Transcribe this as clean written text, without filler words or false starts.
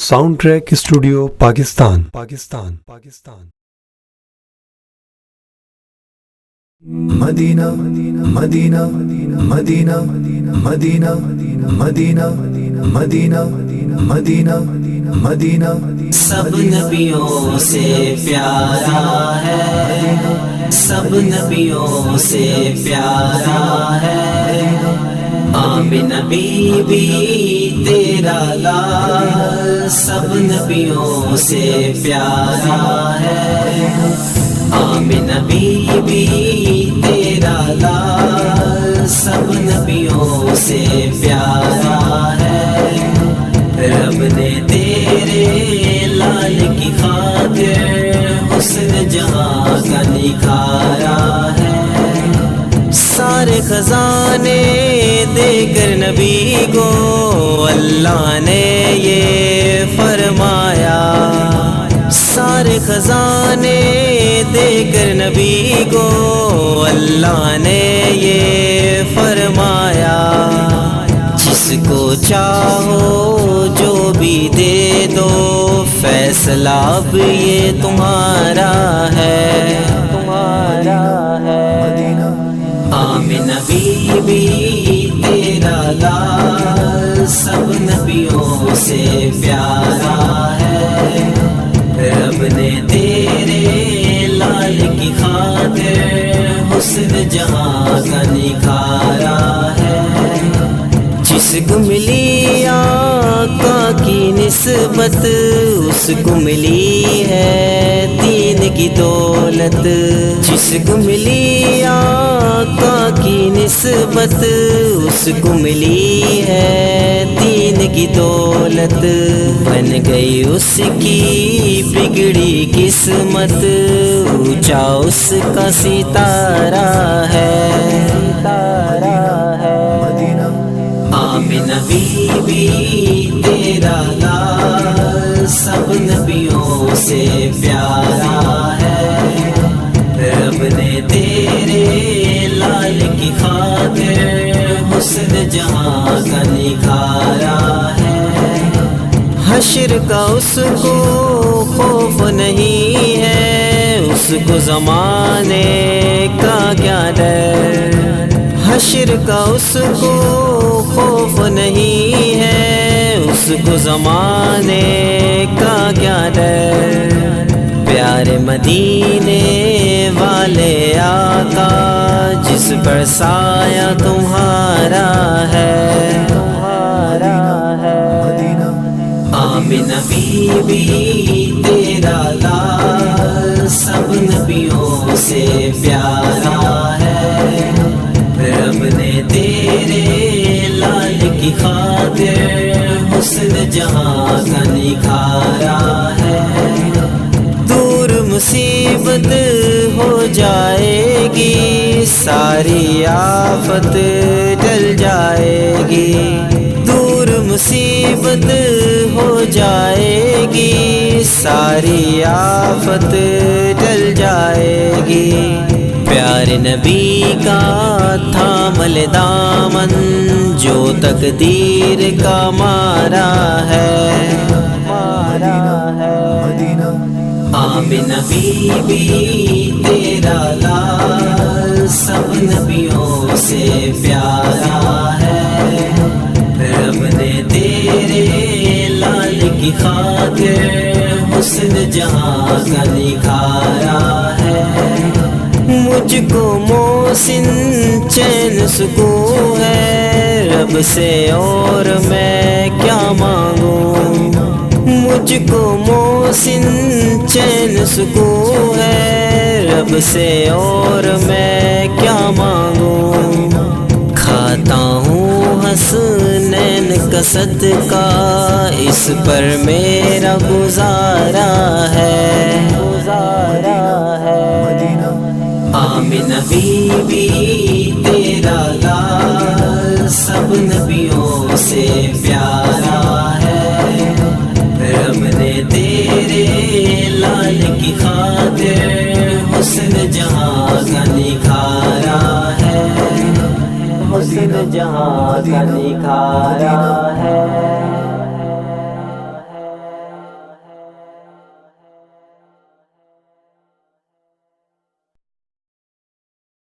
Sound track studio Pakistan. Medina Medina Medina Medina Medina Medina Medina Medina سب نبیوں سے پیارا ہے، سب نبیوں سے پیارا ہے، آمنہ بی بی تیرا لال سب نبیوں سے پیارا ہے، آمنہ بی بی تیرا لال سب نبیوں سے پیارا ہے، رب نے تیرے لال کی خاطر حسن جہاں کا نکھارا ہے، سارے خزانے دے کر نبی کو اللہ نے یہ فرمایا، سارے خزانے دے کر نبی کو اللہ نے یہ فرمایا، جس کو چاہو جو بھی دے دو فیصلہ اب یہ تمہارا ہے، تمہارا ہے، آمنہ بی بی تیرا لال سب نبیوں سے پیارا ہے، رب نے تیرے لال کی خاطر حسن جہاں کا نکھارا ہے، جس کو ملی آقا کی نسبت اس کو ملی ہے دین کی دولت، جس کو ملی آقا کی نسبت اس کو ملی ہے دین کی دولت، بن گئی اس کی بگڑی قسمت اونچا اس کا ستارہ ہے، آمنہ بی بی تیرا لال سب نبیوں سے پیارا ہے، رب نے تیرے لال کی خاطر حسن جہاں کا نکھارا ہے، حشر کا اس کو خوف نہیں ہے، اس کو زمانے کا کیا ڈر، حشر کا اس کو خوف نہیں ہے، اس کو زمانے کا کیا ڈر، پیارے مدینے والے آقا جس پر سایہ تمہارا ہے، تمہارا ہے، آمنہ بی بی تیرا لال سب نبیوں سے پیارا ہے، رب نے تیرے لال کی خاطر حسن جہاں کا نکھارا ہے، دور مصیبت ہو جائے گی ساری آفت ٹل جائے گی، دور مصیبت ہو جائے گی ساری آفت ٹل جائے گی، پیارے نبی کا تھامل دامن جو تقدیر کا مارا ہے، آمنہ بی بی تیرا لال سب نبیوں سے پیارا ہے، رب نے تیرے لال کی خاطر حسن جہاں کا نکھارا ہے، مجھ کو محسن چین سکون ہے رب سے اور میں کیا مانگوں، مجھ کو محسن چین سکون ہے رب سے اور میں کیا مانگوں، کھاتا ہوں حسنین کا صدقہ اس پر میرا گزارا ہے، آمنہ بی بی تیرا لال سب نبیوں سے پیارا ہے، رب نے تیرے لال کی خاطر حسن جہاں کا نکھارا ہے، حسن جہاں کا نکھارا